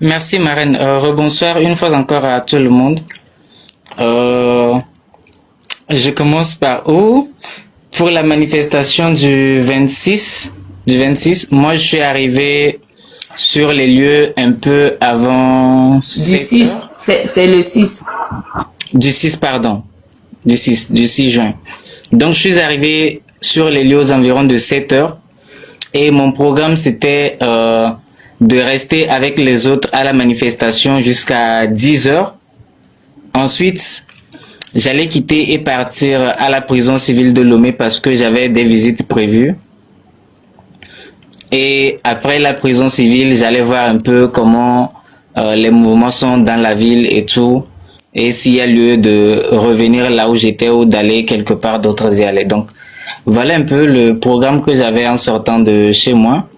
Merci Marine. Rebonsoir une fois encore à tout le monde. Euh, je commence par où? Pour la manifestation du 26, moi je suis arrivé sur les lieux un peu avant Du 7 6, heures. c'est le 6. Du 6, pardon. Du 6 juin. Donc je suis arrivé sur les lieux aux environs de 7 heures. Et mon programme, c'était de rester avec les autres à la manifestation jusqu'à 10 heures. Ensuite, j'allais quitter et partir à la prison civile de Lomé parce que j'avais des visites prévues. Et après la prison civile, j'allais voir un peu comment les mouvements sont dans la ville et tout. Et s'il y a lieu de revenir là où j'étais ou d'aller quelque part d'autre y aller. Donc, voilà un peu le programme que j'avais en sortant de chez moi.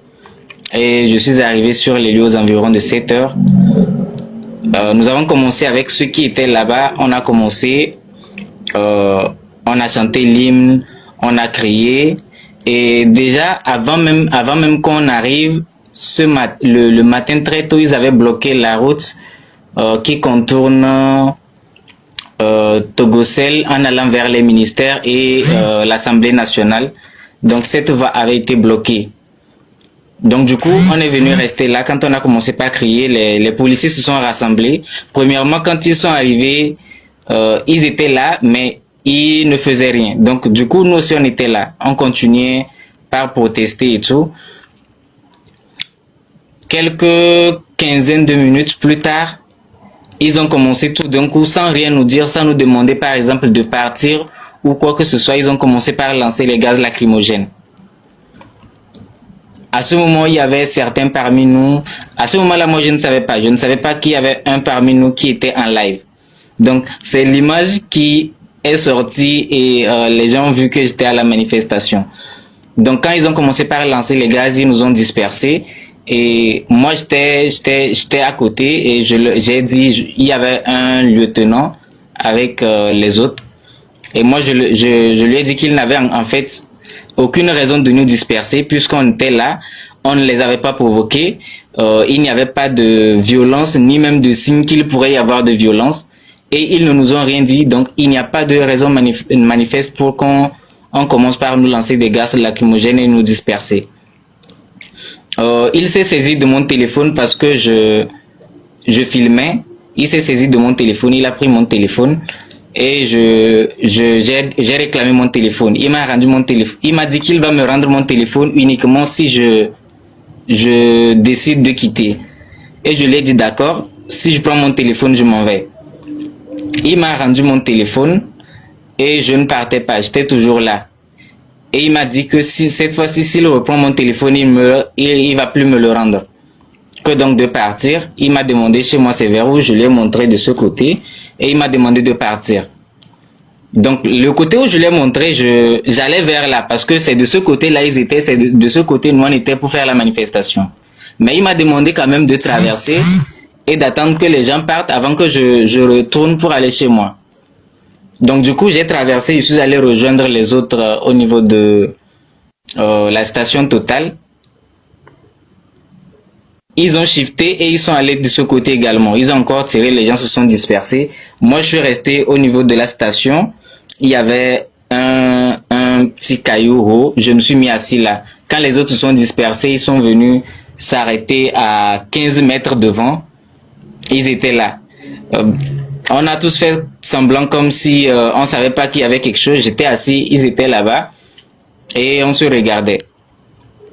Et je suis arrivé sur les lieux aux environs de 7 heures. Nous avons commencé avec ceux qui étaient là-bas. On a commencé, euh, on a chanté l'hymne, on a crié. Et déjà, avant même qu'on arrive, le matin très tôt, ils avaient bloqué la route qui contourne Togocel en allant vers les ministères et l'Assemblée nationale. Donc cette voie avait été bloquée. Donc du coup, on est venu rester là. Quand on a commencé par crier, les policiers se sont rassemblés. Premièrement, quand ils sont arrivés, ils étaient là, mais ils ne faisaient rien. Donc du coup, nous aussi, on était là. On continuait par protester et tout. Quelques quinzaines de minutes plus tard, ils ont commencé tout d'un coup, sans rien nous dire, sans nous demander par exemple de partir ou quoi que ce soit. Ils ont commencé par lancer les gaz lacrymogènes. À ce moment, il y avait certains parmi nous. À ce moment-là, moi, je ne savais pas. Je ne savais pas qu'il y avait un parmi nous qui était en live. Donc, c'est l'image qui est sortie et les gens ont vu que j'étais à la manifestation. Donc, quand ils ont commencé par lancer les gaz, ils nous ont dispersés. Et moi, j'étais à côté et j'ai dit, il y avait un lieutenant avec les autres. Et moi, je lui ai dit qu'il n'avait en fait aucune raison de nous disperser puisqu'on était là, on ne les avait pas provoqués, il n'y avait pas de violence ni même de signe qu'il pourrait y avoir de violence et ils ne nous ont rien dit, donc il n'y a pas de raison manifeste pour qu'on commence par nous lancer des gaz lacrymogènes et nous disperser. Il s'est saisi de mon téléphone parce que je filmais, il s'est saisi de mon téléphone, il a pris mon téléphone et j'ai réclamé mon téléphone. Il m'a rendu mon téléphone. Il m'a dit qu'il va me rendre mon téléphone uniquement si je décide de quitter. Et je lui ai dit d'accord, si je prends mon téléphone, je m'en vais. Il m'a rendu mon téléphone et je ne partais pas, j'étais toujours là. Et il m'a dit que si cette fois-ci, s'il reprend mon téléphone, il va plus me le rendre. Que donc de partir. Il m'a demandé chez moi c'est vers où, je lui ai montré de ce côté et il m'a demandé de partir. Donc le côté où je l'ai montré, j'allais vers là parce que c'est de ce côté-là ils étaient, c'est de ce côté nous on était pour faire la manifestation. Mais il m'a demandé quand même de traverser et d'attendre que les gens partent avant que je retourne pour aller chez moi. Donc du coup j'ai traversé, je suis allé rejoindre les autres au niveau de la station Total. Ils ont shifté et ils sont allés de ce côté également. Ils ont encore tiré, les gens se sont dispersés. Moi, je suis resté au niveau de la station. Il y avait un petit caillou haut. Je me suis mis assis là. Quand les autres se sont dispersés, ils sont venus s'arrêter à 15 mètres devant. Ils étaient là. On a tous fait semblant comme si on savait pas qu'il y avait quelque chose. J'étais assis, ils étaient là-bas et on se regardait.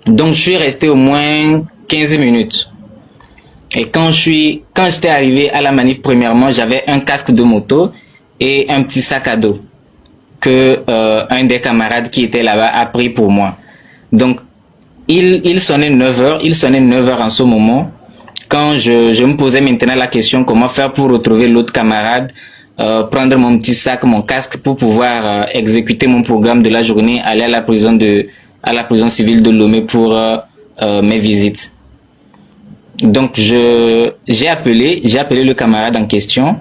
Donc, je suis resté au moins 15 minutes. Et quand j'étais arrivé à la manif, premièrement, j'avais un casque de moto et un petit sac à dos que un des camarades qui était là-bas a pris pour moi. Donc, il sonnait 9 heures, il sonnait 9 heures en ce moment. Quand je me posais maintenant la question comment faire pour retrouver l'autre camarade, prendre mon petit sac, mon casque pour pouvoir exécuter mon programme de la journée, aller à la prison civile de Lomé pour mes visites. Donc j'ai appelé le camarade en question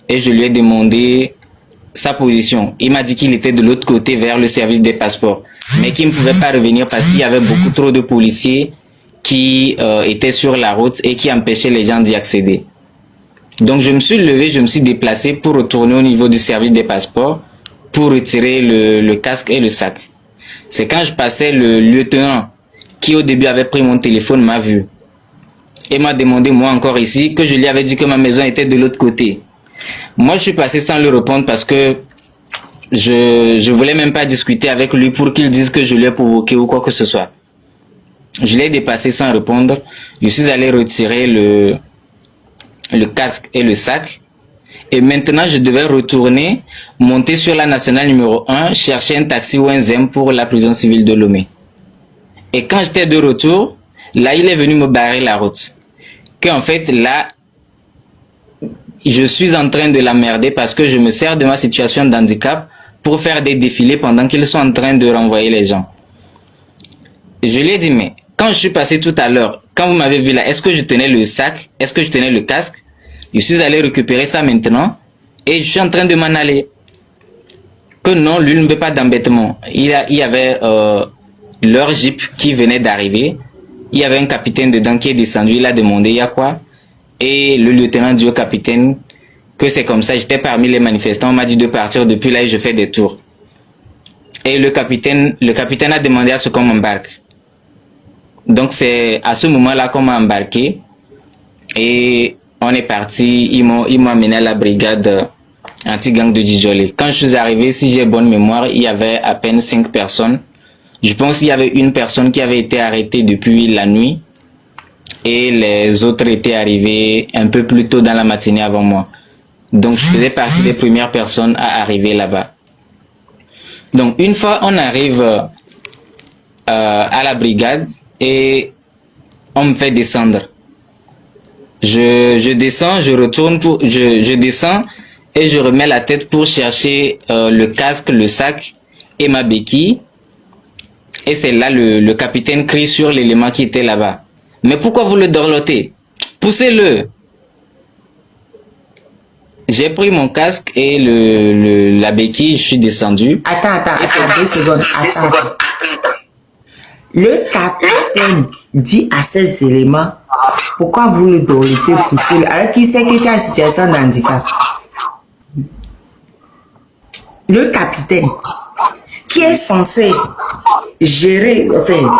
et je lui ai demandé sa position. Il m'a dit qu'il était de l'autre côté vers le service des passeports, mais qu'il ne pouvait pas revenir parce qu'il y avait beaucoup trop de policiers qui était sur la route et qui empêchait les gens d'y accéder. Donc je me suis levé, je me suis déplacé pour retourner au niveau du service des passeports pour retirer le casque et le sac. C'est quand je passais, le lieutenant qui au début avait pris mon téléphone m'a vu et m'a demandé, moi encore ici, que je lui avais dit que ma maison était de l'autre côté. Moi je suis passé sans lui répondre parce que je voulais même pas discuter avec lui pour qu'il dise que je l'ai provoqué ou quoi que ce soit. Je l'ai dépassé sans répondre. Je suis allé retirer le casque et le sac. Et maintenant, je devais retourner, monter sur la nationale numéro 1, chercher un taxi ou un ZEM pour la prison civile de Lomé. Et quand j'étais de retour, là, il est venu me barrer la route. Qu'en fait, là, je suis en train de l'emmerder parce que je me sers de ma situation d'handicap pour faire des défilés pendant qu'ils sont en train de renvoyer les gens. Je lui ai dit, mais quand je suis passé tout à l'heure, quand vous m'avez vu là, est-ce que je tenais le sac? Est-ce que je tenais le casque? Je suis allé récupérer ça maintenant et je suis en train de m'en aller. Que non, lui ne veut pas d'embêtement. Il y avait leur jeep qui venait d'arriver. Il y avait un capitaine dedans qui est descendu. Il a demandé, il y a quoi? Et le lieutenant dit au capitaine que c'est comme ça. J'étais parmi les manifestants. On m'a dit de partir depuis là et je fais des tours. Et le capitaine a demandé à ce qu'on m'embarque. Donc c'est à ce moment-là qu'on m'a embarqué. Et on est parti, ils m'ont amené à la brigade anti-gang de Djidjolé. Quand je suis arrivé, si j'ai bonne mémoire, il y avait à peine 5 personnes. Je pense qu'il y avait une personne qui avait été arrêtée depuis la nuit et les autres étaient arrivés un peu plus tôt dans la matinée avant moi. Donc je faisais partie des premières personnes à arriver là-bas. Donc une fois on arrive à la brigade et on me fait descendre. Je descends, je retourne je descends et je remets la tête pour chercher le casque, le sac et ma béquille. Et c'est là le capitaine crie sur l'élément qui était là-bas. Mais pourquoi vous le dorlotez? Poussez-le. J'ai pris mon casque et la béquille, je suis descendu. Attends, 2 secondes. Attends. Le capitaine dit à ces éléments, pourquoi vous le dorlotez, poussez-le, alors qu'il sait que tu es en situation de handicap. Le capitaine, qui est censé gérer, enfin,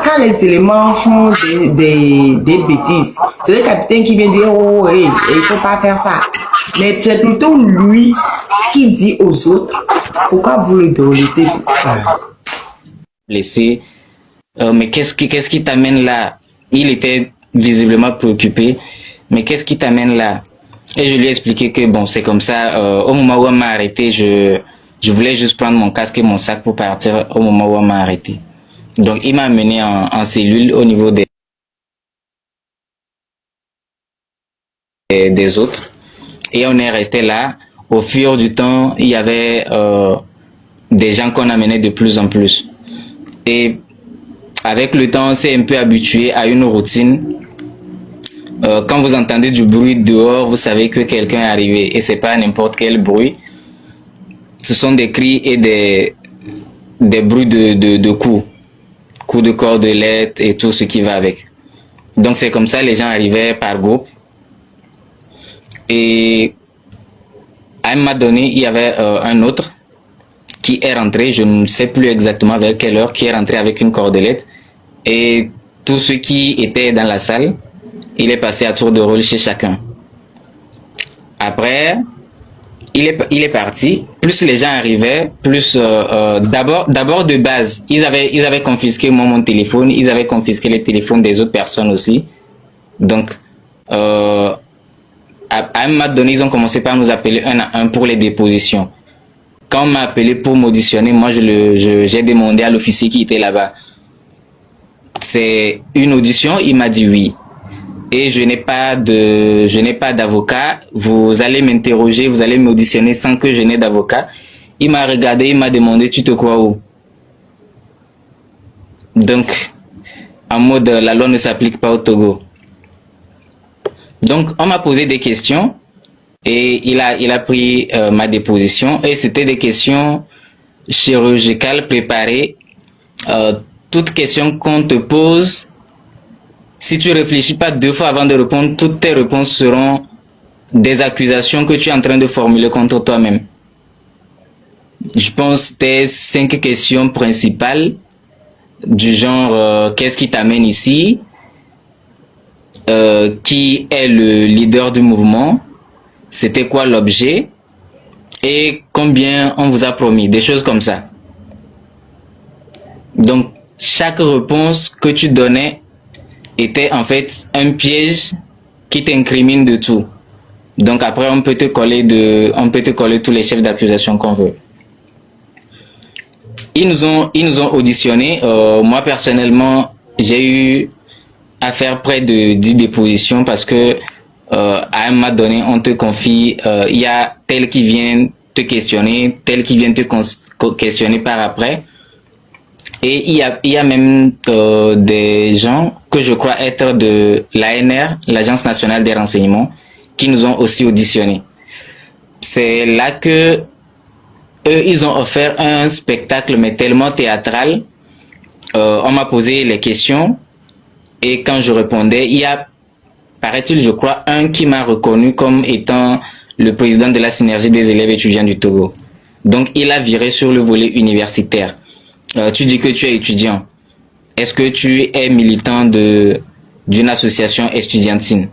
quand les éléments font des bêtises, c'est le capitaine qui vient dire, oh, hey, il faut pas faire ça. Mais c'est plutôt lui qui dit aux autres, pourquoi vous le dorlotez? Blessé. Mais qu'est-ce qui t'amène là? Il était visiblement préoccupé. Mais qu'est-ce qui t'amène là? Et je lui ai expliqué que bon, c'est comme ça. Au moment où on m'a arrêté, je voulais juste prendre mon casque et mon sac pour partir au moment où on m'a arrêté. Donc il m'a amené en cellule au niveau des autres. Et on est resté là. Au fur du temps, il y avait des gens qu'on amenait de plus en plus. Et avec le temps, on s'est un peu habitué à une routine. Quand vous entendez du bruit dehors, vous savez que quelqu'un est arrivé. Et c'est pas n'importe quel bruit. Ce sont des cris et des bruits de coups. Coups de cordelette et tout ce qui va avec. Donc c'est comme ça, les gens arrivaient par groupe. Et à un moment donné, il y avait un autre qui est rentré, je ne sais plus exactement vers quelle heure, qui est rentré avec une cordelette. Et tous ceux qui étaient dans la salle, il est passé à tour de rôle chez chacun. Après, il est parti. Plus les gens arrivaient, plus d'abord de base, ils avaient confisqué mon téléphone, ils avaient confisqué les téléphones des autres personnes aussi. Donc, à un moment donné, ils ont commencé par nous appeler un à un pour les dépositions. Quand on m'a appelé pour m'auditionner, moi j'ai demandé à l'officier qui était là-bas. C'est une audition, il m'a dit oui. Et je n'ai pas d'avocat. Vous allez m'interroger, vous allez m'auditionner sans que je n'ai d'avocat. Il m'a regardé, il m'a demandé, tu te crois où? Donc, en mode, la loi ne s'applique pas au Togo. Donc, on m'a posé des questions et il a pris ma déposition et c'était des questions chirurgicales préparées. Toute question qu'on te pose, si tu réfléchis pas 2 fois avant de répondre, toutes tes réponses seront des accusations que tu es en train de formuler contre toi-même. Je pense tes 5 questions principales du genre qu'est-ce qui t'amène ici, qui est le leader du mouvement, c'était quoi l'objet et combien on vous a promis, des choses comme ça. Donc chaque réponse que tu donnais était en fait un piège qui t'incrimine de tout. Donc après on peut te coller tous les chefs d'accusation qu'on veut. Ils nous ont auditionné. Moi personnellement, j'ai eu à faire près de 10 dépositions parce que à un moment donné, on te confie, il y a tel qui vient te questionner, tel qui vient te questionner par après. Et il y a même des gens que je crois être de l'ANR, l'Agence nationale des renseignements, qui nous ont aussi auditionnés. C'est là que eux, ils ont offert un spectacle, mais tellement théâtral. On m'a posé les questions et quand je répondais, il y a, paraît-il, je crois, un qui m'a reconnu comme étant le président de la synergie des élèves étudiants du Togo. Donc, il a viré sur le volet universitaire. Tu dis que tu es étudiant. Est-ce que tu es militant d'une association estudiantine?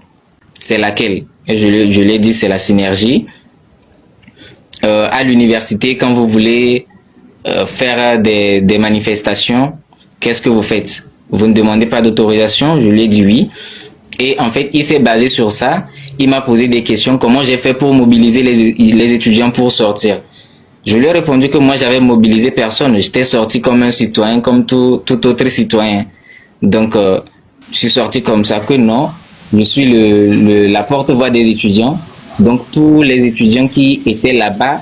C'est laquelle? Et je l'ai dit, c'est la synergie. À l'université, quand vous voulez faire des manifestations, qu'est-ce que vous faites? Vous ne demandez pas d'autorisation? Je lui ai dit oui. Et en fait, il s'est basé sur ça. Il m'a posé des questions. Comment j'ai fait pour mobiliser les étudiants pour sortir? Je lui ai répondu que moi, j'avais mobilisé personne. J'étais sorti comme un citoyen, comme tout autre citoyen. Donc, je suis sorti comme ça que non. Je suis la porte-voix des étudiants. Donc, tous les étudiants qui étaient là-bas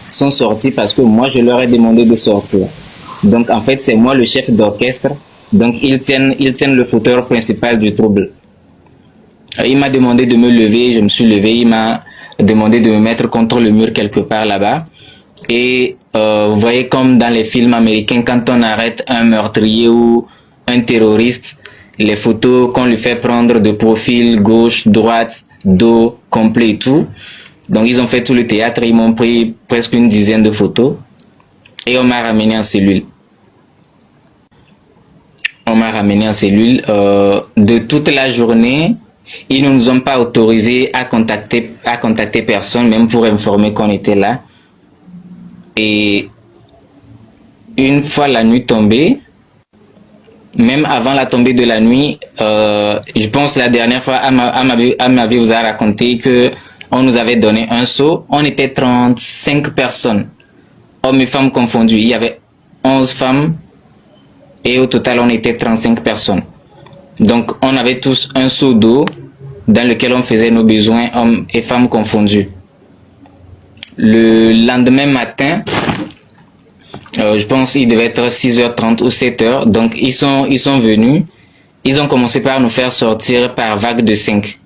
sont sortis parce que moi, je leur ai demandé de sortir. Donc, en fait, c'est moi le chef d'orchestre. Donc, ils tiennent le fauteur principal du trouble. Il m'a demandé de me lever, je me suis levé. Il m'a demandé de me mettre contre le mur quelque part là-bas. Et vous voyez comme dans les films américains, quand on arrête un meurtrier ou un terroriste, les photos qu'on lui fait prendre de profil, gauche, droite, dos, complet et tout. Donc ils ont fait tout le théâtre, ils m'ont pris presque une dizaine de photos et on m'a ramené en cellule. On m'a ramené en cellule de toute la journée. Ils ne nous ont pas autorisé à contacter personne, même pour informer qu'on était là. Et une fois la nuit tombée, même avant la tombée de la nuit, je pense la dernière fois, Amabi vous a raconté que on nous avait donné un seau. On était 35 personnes, hommes et femmes confondus. Il y avait 11 femmes et au total, on était 35 personnes. Donc, on avait tous un seau d'eau dans lequel on faisait nos besoins, hommes et femmes confondus. Le lendemain matin, je pense qu'il devait être 6h30 ou 7h. Donc, ils sont venus. Ils ont commencé par nous faire sortir par vague de 5.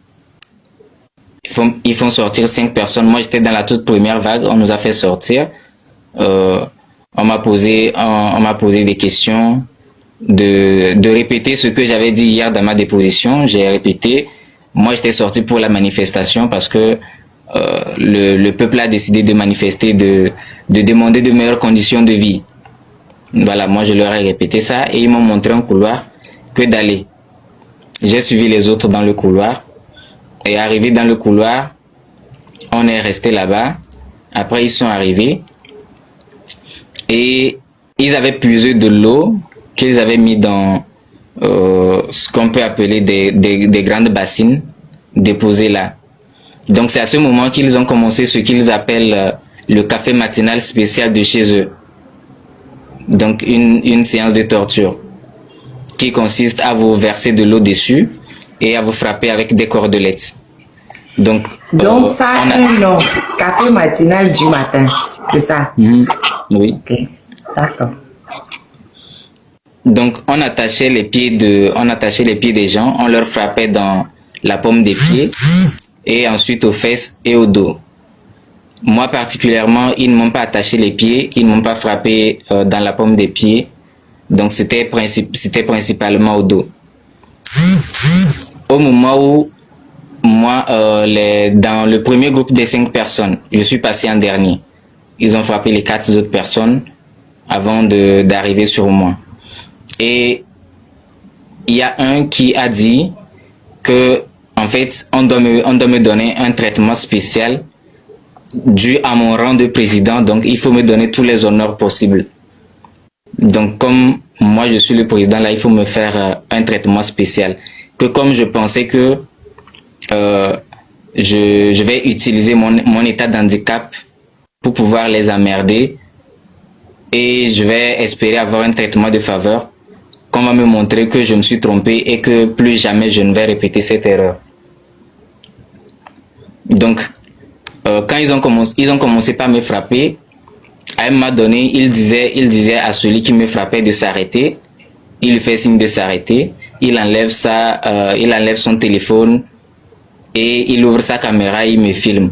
Ils font sortir 5 personnes. Moi, j'étais dans la toute première vague. On nous a fait sortir. On m'a posé des questions, de répéter ce que j'avais dit hier dans ma déposition. J'ai répété. Moi, j'étais sorti pour la manifestation parce que le peuple a décidé de manifester, de demander de meilleures conditions de vie. Voilà, moi je leur ai répété ça et ils m'ont montré un couloir que d'aller. J'ai suivi les autres dans le couloir et arrivé dans le couloir, on est resté là-bas. Après, ils sont arrivés et ils avaient puisé de l'eau qu'ils avaient mis dans ce qu'on peut appeler des grandes bassines déposées là. Donc c'est à ce moment qu'ils ont commencé ce qu'ils appellent le café matinal spécial de chez eux. Donc une séance de torture qui consiste à vous verser de l'eau dessus et à vous frapper avec des cordelettes. Donc ça a un nom, café matinal du matin, c'est ça? Oui. Ok, d'accord. Donc on attachait les pieds des gens, on leur frappait dans la paume des pieds et ensuite aux fesses et au dos. Moi particulièrement, ils ne m'ont pas attaché les pieds, ils ne m'ont pas frappé dans la paume des pieds. Donc c'était principalement au dos. Au moment où moi, dans le premier groupe des 5 personnes, je suis passé en dernier. Ils ont frappé les 4 autres personnes avant d'arriver sur moi. Et il y a un qui a dit que, en fait, on doit me donner un traitement spécial dû à mon rang de président. Donc, il faut me donner tous les honneurs possibles. Donc, comme moi, je suis le président, là, il faut me faire un traitement spécial. Que comme je pensais que je vais utiliser mon état d'handicap pour pouvoir les emmerder et je vais espérer avoir un traitement de faveur qu'on va me montrer que je me suis trompé et que plus jamais je ne vais répéter cette erreur. Donc, quand ils ont commencé par me frapper, à un moment donné, il disait à celui qui me frappait de s'arrêter. Il lui fait signe de s'arrêter. Il enlève son téléphone et il ouvre sa caméra et il me filme.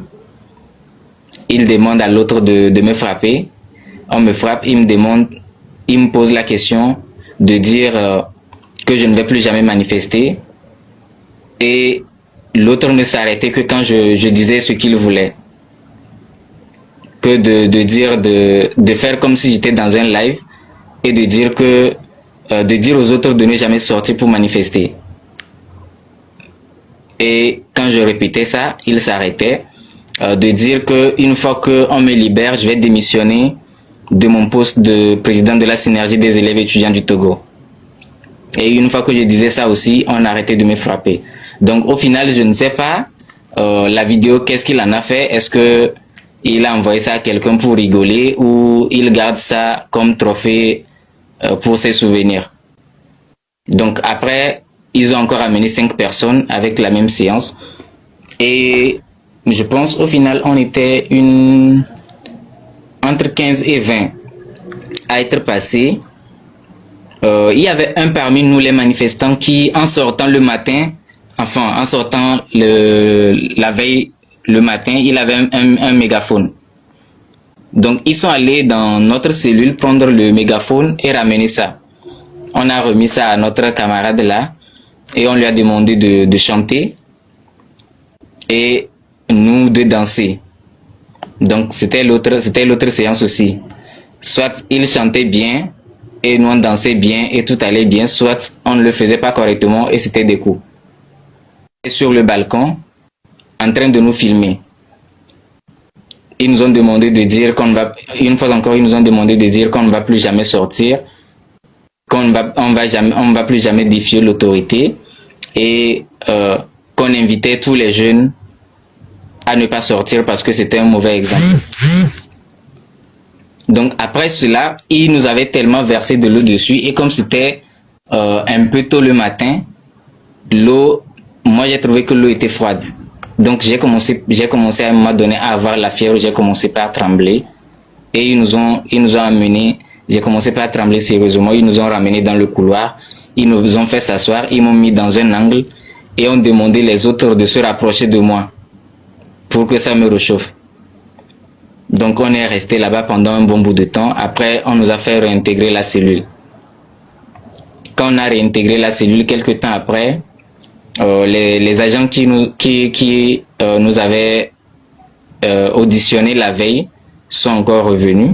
Il demande à l'autre de me frapper. On me frappe, il me pose la question de dire que je ne vais plus jamais manifester. Et l'autre ne s'arrêtait que quand je disais ce qu'il voulait. Que de faire comme si j'étais dans un live et de dire aux autres de ne jamais sortir pour manifester. Et quand je répétais ça, il s'arrêtait de dire que une fois qu'on me libère, je vais démissionner de mon poste de président de la synergie des élèves étudiants du Togo. Et une fois que je disais ça aussi, on arrêtait de me frapper. Donc au final, je ne sais pas la vidéo, qu'est-ce qu'il en a fait. Est-ce que il a envoyé ça à quelqu'un pour rigoler ou il garde ça comme trophée pour ses souvenirs. Donc après, ils ont encore amené 5 personnes avec la même séance. Et je pense au final, on était entre 15 et 20 à être passés. Il y avait un parmi nous, les manifestants, qui en sortant le matin, en sortant la veille le matin, il avait un mégaphone. Donc ils sont allés dans notre cellule prendre le mégaphone et ramener ça. On a remis ça à notre camarade là et on lui a demandé de chanter et nous de danser. Donc c'était l'autre séance aussi. Soit il chantait bien et nous on dansait bien et tout allait bien, soit on ne le faisait pas correctement et c'était des coups. Et sur le balcon, en train de nous filmer. Ils nous ont demandé de dire qu'on va, une fois encore, ils nous ont demandé de dire qu'on ne va plus jamais sortir, on va plus jamais défier l'autorité et qu'on invitait tous les jeunes à ne pas sortir parce que c'était un mauvais exemple. Donc après cela, ils nous avaient tellement versé de l'eau dessus et comme c'était un peu tôt le matin, moi j'ai trouvé que l'eau était froide. Donc j'ai commencé à un moment donné à avoir la fièvre, j'ai commencé par trembler et ils nous ont amenés, j'ai commencé par trembler sérieusement, ils nous ont ramenés dans le couloir, ils nous ont fait s'asseoir, ils m'ont mis dans un angle et ont demandé les autres de se rapprocher de moi pour que ça me réchauffe. Donc on est resté là-bas pendant un bon bout de temps, après on nous a fait réintégrer la cellule. Quand on a réintégré la cellule, quelques temps après, les agents qui nous avaient auditionné la veille sont encore revenus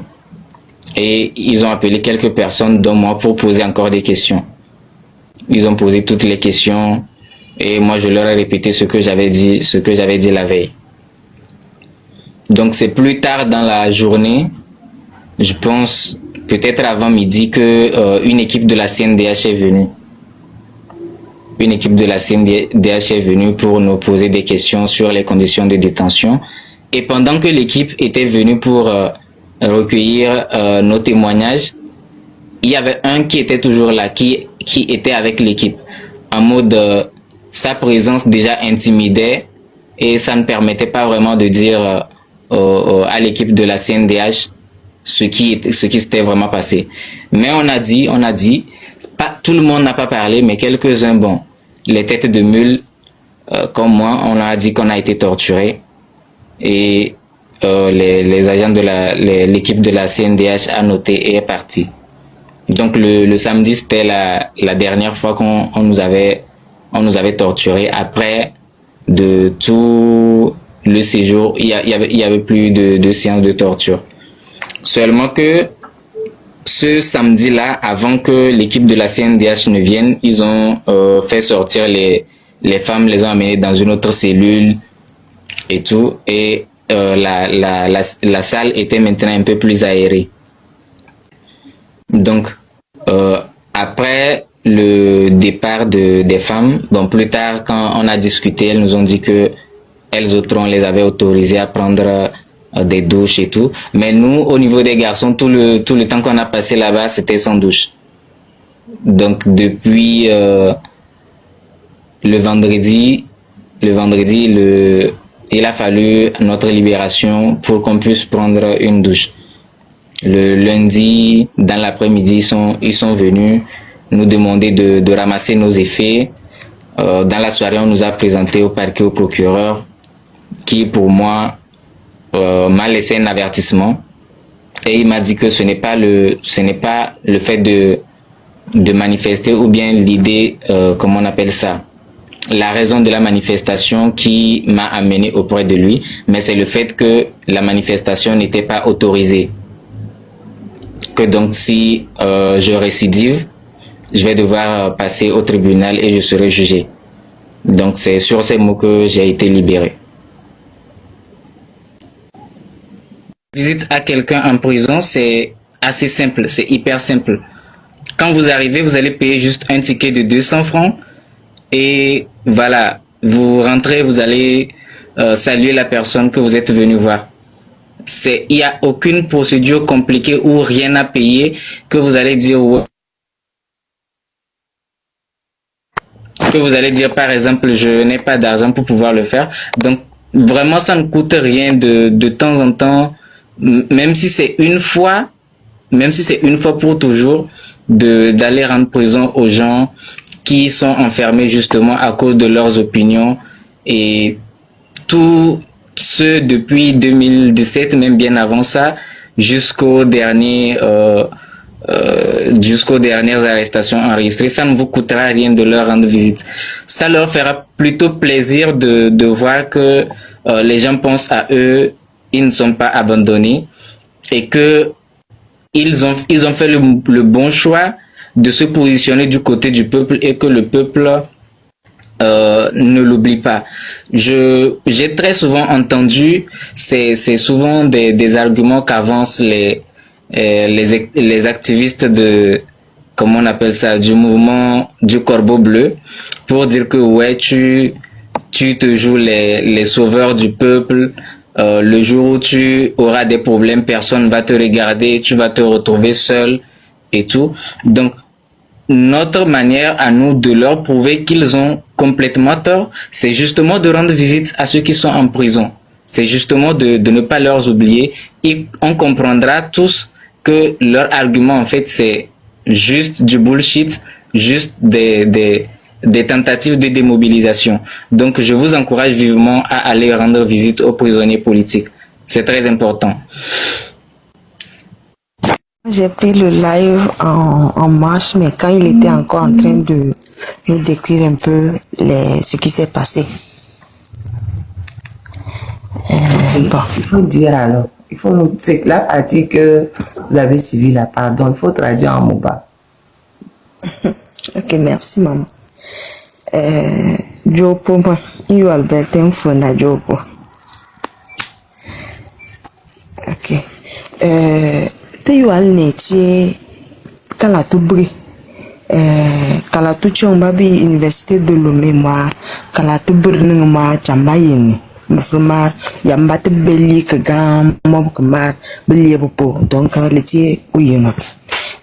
et ils ont appelé quelques personnes dont moi pour poser encore des questions. Ils ont posé toutes les questions et moi je leur ai répété ce que j'avais dit la veille. Donc c'est plus tard dans la journée, je pense peut-être avant midi, que une équipe de la CNDH est venue. Une équipe de la CNDH est venue pour nous poser des questions sur les conditions de détention. Et pendant que l'équipe était venue pour recueillir nos témoignages, il y avait un qui était toujours là, qui était avec l'équipe. En mode, sa présence déjà intimidait et ça ne permettait pas vraiment de dire à l'équipe de la CNDH ce qui s'était vraiment passé. Mais on a dit, pas tout le monde n'a pas parlé, mais quelques-uns, bon, les têtes de mule, comme moi, on a dit qu'on a été torturés et les agents de l'équipe de la CNDH a noté et est parti. Donc le samedi, c'était la dernière fois qu'on nous avait on nous avait torturés. Après de tout le séjour, il y avait plus de séances de torture. Seulement que ce samedi-là, avant que l'équipe de la CNDH ne vienne, ils ont fait sortir les femmes, les ont amenées dans une autre cellule et tout. Et la salle était maintenant un peu plus aérée. Donc, après le départ des femmes, bon, plus tard, quand on a discuté, elles nous ont dit que elles autres, on les avait autorisées à prendre des douches et tout. Mais nous, au niveau des garçons, tout le temps qu'on a passé là-bas, c'était sans douche. Donc, depuis le vendredi, il a fallu notre libération pour qu'on puisse prendre une douche. Le lundi, dans l'après-midi, ils sont venus nous demander de ramasser nos effets. Dans la soirée, on nous a présenté au parquet, au procureur, qui pour moi m'a laissé un avertissement. Et il m'a dit que ce n'est pas le fait de manifester ou bien l'idée, comment on appelle ça, la raison de la manifestation qui m'a amené auprès de lui, mais c'est le fait que la manifestation n'était pas autorisée. Que donc si je récidive, je vais devoir passer au tribunal et je serai jugé. Donc c'est sur ces mots que j'ai été libéré. Visite à quelqu'un en prison, c'est assez simple, c'est hyper simple. Quand vous arrivez, vous allez payer juste un ticket de 200 francs et voilà, vous rentrez, vous allez saluer la personne que vous êtes venu voir. Il n'y a aucune procédure compliquée ou rien à payer que vous allez dire ouais. Que vous allez dire par exemple je n'ai pas d'argent pour pouvoir le faire. Donc vraiment ça ne coûte rien de temps en temps, même si c'est une fois pour toujours, d'aller rendre prison aux gens qui sont enfermés justement à cause de leurs opinions, et tout ce depuis 2017, même bien avant ça, jusqu'aux dernières arrestations enregistrées. Ça ne vous coûtera rien de leur rendre visite. Ça leur fera plutôt plaisir de voir que les gens pensent à eux, ils ne sont pas abandonnés et que ils ont fait le bon choix de se positionner du côté du peuple et que le peuple ne l'oublie pas. J'ai très souvent entendu, c'est souvent des arguments qu'avancent les activistes de, comment on appelle ça, du mouvement du Corbeau Bleu, pour dire que ouais, tu te joues les sauveurs du peuple. Le jour où tu auras des problèmes, personne va te regarder, tu vas te retrouver seul et tout. Donc notre manière à nous de leur prouver qu'ils ont complètement tort, c'est justement de rendre visite à ceux qui sont en prison. C'est justement de ne pas leur oublier, et on comprendra tous que leur argument en fait c'est juste du bullshit, juste des tentatives de démobilisation. Donc je vous encourage vivement à aller rendre visite aux prisonniers politiques. C'est très important. J'ai pris le live en marche, mais quand il était encore en train de nous décrire un peu ce qui s'est passé. Bon. Il faut dire alors, c'est la partie que vous avez suivi là, pardon, il faut traduire en Moba. Ok, merci maman. Jopo, you Albertin Fona Jopo. Ok. Te you al netie kalatu bri. Kalatu chomba bi Université de Lomé moi kalatu bri ngma chamba yini. Mufuma yamba te beli ke gam mob kma beli bopo donc le tie uyema.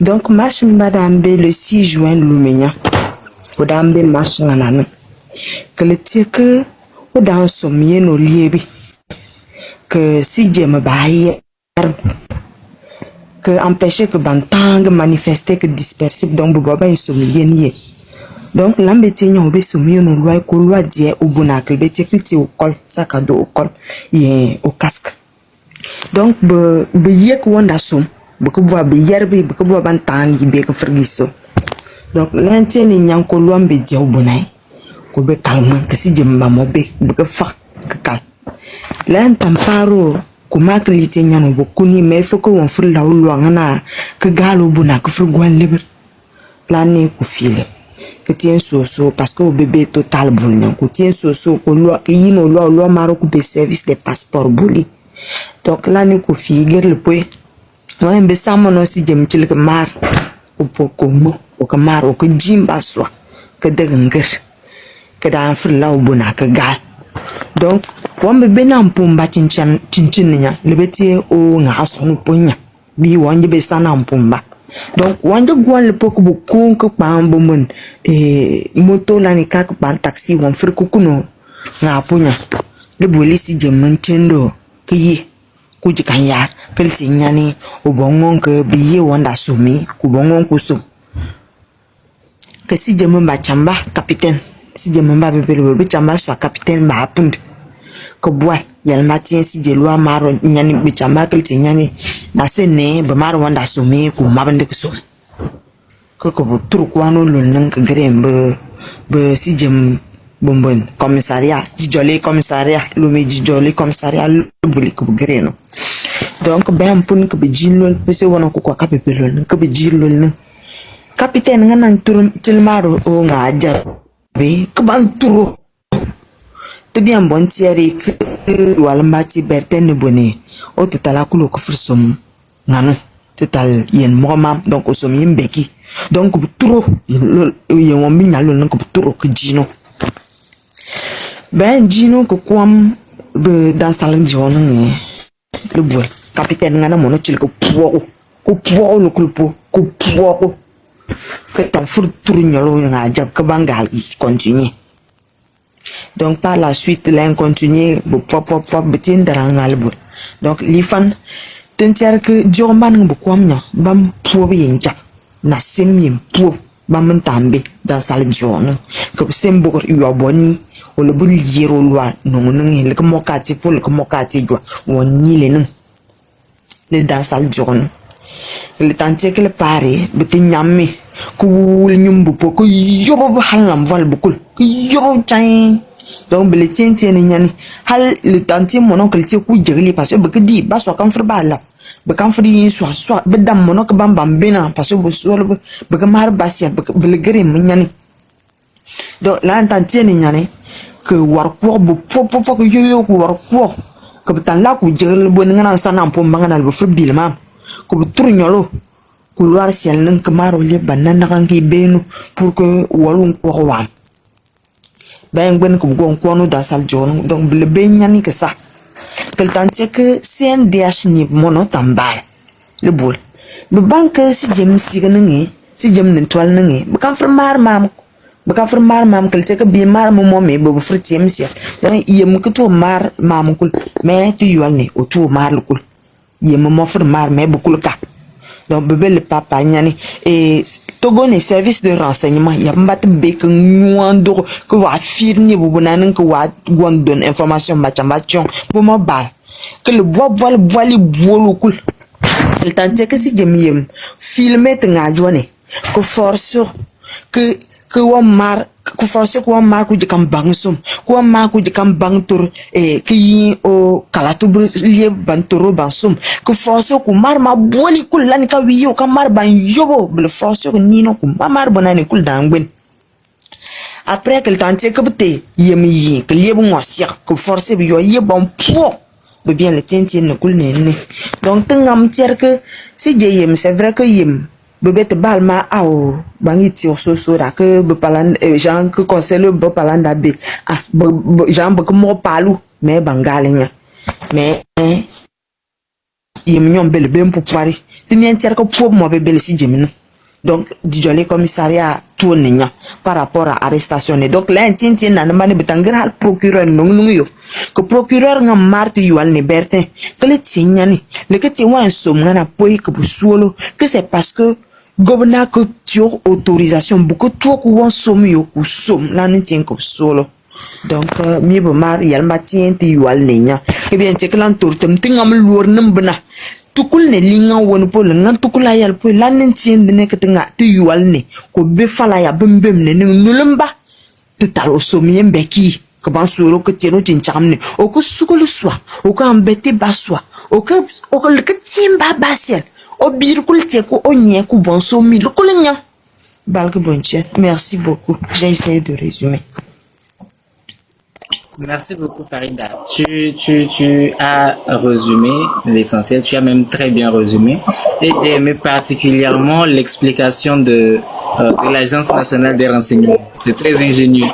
Donc marche mbadambe le 6 juin Lumenya. Odambe marche nanana. Que le tie que odan somie no liebi. Que si je me baille que empêcher que bantang manifester que disperser donc boba insomnie nié. Donc l'embêté n'y a pas soumis au loi que loi dit au bonacle bêté que au col sac à dos au col et au casque. Donc yek wanda som que bois yerbe que bois bantang y be que frigiso. Donc l'antenne n'y a que loi mbé dit au bonai ko be kalman ka si jemba mo be ka fa ka kal lan tamparo ko maklite nyano bo kuni me fo ko won fur lawlo ngana ka galo buna ka fur gwan libre plane ko file que tien so parce que au bébé total boulon que tien so ko lo que yino lo maro ko be service de passeport bouli donc là ni ko figure le point ouais be samono si jem til que mar o poko mo o ka mar o ko jimba so que de ngir que da fur law buna ka gal donc won be na mpumba chinchin nya le betie o nga aso ponya bi won be sana mpumba donc wanda gwal le poko bu kun ko pambo mun moto la ni ka ban taxi won fir ko kuno nga punya le bolisi je mun chendo ki ku ji kan ya pel si nyani o bongon ke bi ye wanda sumi ku bongon ku su ke si je mun ba chamba capitaine si je mun ba bebelo bi chamba so capitaine ba pund ko boy yal matien si je loi maro nyani bi chamba pel si nyani na sene ba maro wanda sumi ku mabande ku sumi ko turu kwano lulun ka grem be si jem bombon commissariat jijole commissariat lumi jijole commissariat buli ko greno donc ben pun ko be jillol pese wona ko ko kapepelol ko be jillol na capitaine ngana turu tilmaro o nga jar be ko ban turu te bien bon tieri wala mbati berten boni o totala kulo ko fursom ngano total yen momam donc o som yimbeki donc trop yen won bi nyalo nan ko trop ko jino ben jino ko kwam be dans salle jono ni le bol capitaine ngana mono til ko puo no kulpo ko puo que tan fur tour nyalo nga jab ka bangal continue donc par la suite l'un continue pop betin darangal bol donc li fan tentiar que diomban bu kwamnya bam puo yinja na semim puo bam tambe dans salle jono que sembo yo boni o le bul yero lwa no ngi le ko mokati pour le ko mokati jo woni le non le dans salle jono le tantier que le pare betin nyammi ku wul nyumbu po ko yobo halam val bukul yobo chan donc bele tienti ni nyani hal le tantier monon que le tie ku jegli parce que be di ba so kan fur bala be kan fur yin so be dam monon que bam bena parce que be so be ka mar basia be le gere nyani donc la tantier ni nyani que war ko bu pop ko yoyo ku war ko que tan la ku jegli bo ngana sana pom bangana be fur bilma ko be tur nyolo couloir ciel nan kamaro le banana kan ki benu pour que walun ko wa ben gben ko gon ko no da sal jon donc le benyani que ça que tantie que CNDH ni mono tambal le bol be banque si jem si ganangi si jem nen toal nangi be kan formar mam que te que bi mar mo me be fritiem si donc yem que to mar mam kul mais tu yolni o to mar kul yem mo formar mais beaucoup ka donc bébé le papa nyani et togo ne service de renseignement ya mbat be que nuando que wa firni bu bonanen que wa gondon information machambachon pour mo bal que le voile bolokul le tantie que si jemiem filmer nga jone que force que wa mar ku force ku ma ku jikam bangsum ku ma ku jikam bangtur que yi o kalatu liye bantoro bansum ku force ku mar ma boli kul lan ka wiyo ka mar ban yobo le force ku nino ku mar bonani kul dangben après que le tantie que bete yemi yi que liye bu ngosia ku force bi yo ye bon po be bien le tentien ne kul ne donc tengam tier que si je yem c'est vrai que yem bébé te balma ao bangi ti so da que be palan gens que conseil be palanda be gens be ko mo palu mais bangalenya mais yem nyom bel bem pour pari tinien tier ko po mo be bel si jemino donc dijole commissariat tourninya par rapport à arrestation donc là tintin na mane betangra procureur nongu yo que procureur ngam marti yual ne bertin que le tinyani le que ti wan som ngana poi que bu suolo que c'est parce que gouverneur que tu autorisation beaucoup trop qu'on somme yo ku som la ne tien ko solo donc mi bo mar yal matien ti yual nenya que bien te klan tortem tingam lour nambna tukul ne linga won pol ngan tukula yal po la ne tien de ne que tinga ti yual ne ko be fala ya bembem ne nulumba total au sommet beki que ban suro que tieno tinchamne o que sukolo soit o que embêté bas soit o que le que timba basiel o birkul teko o nye ku bon somi le kolenya balque bonche. Merci beaucoup, j'ai essayé de résumer. Merci beaucoup, Farida. Tu as résumé l'essentiel, tu as même très bien résumé. Et j'ai aimé particulièrement l'explication de l'Agence nationale des renseignements. C'est très ingénieux.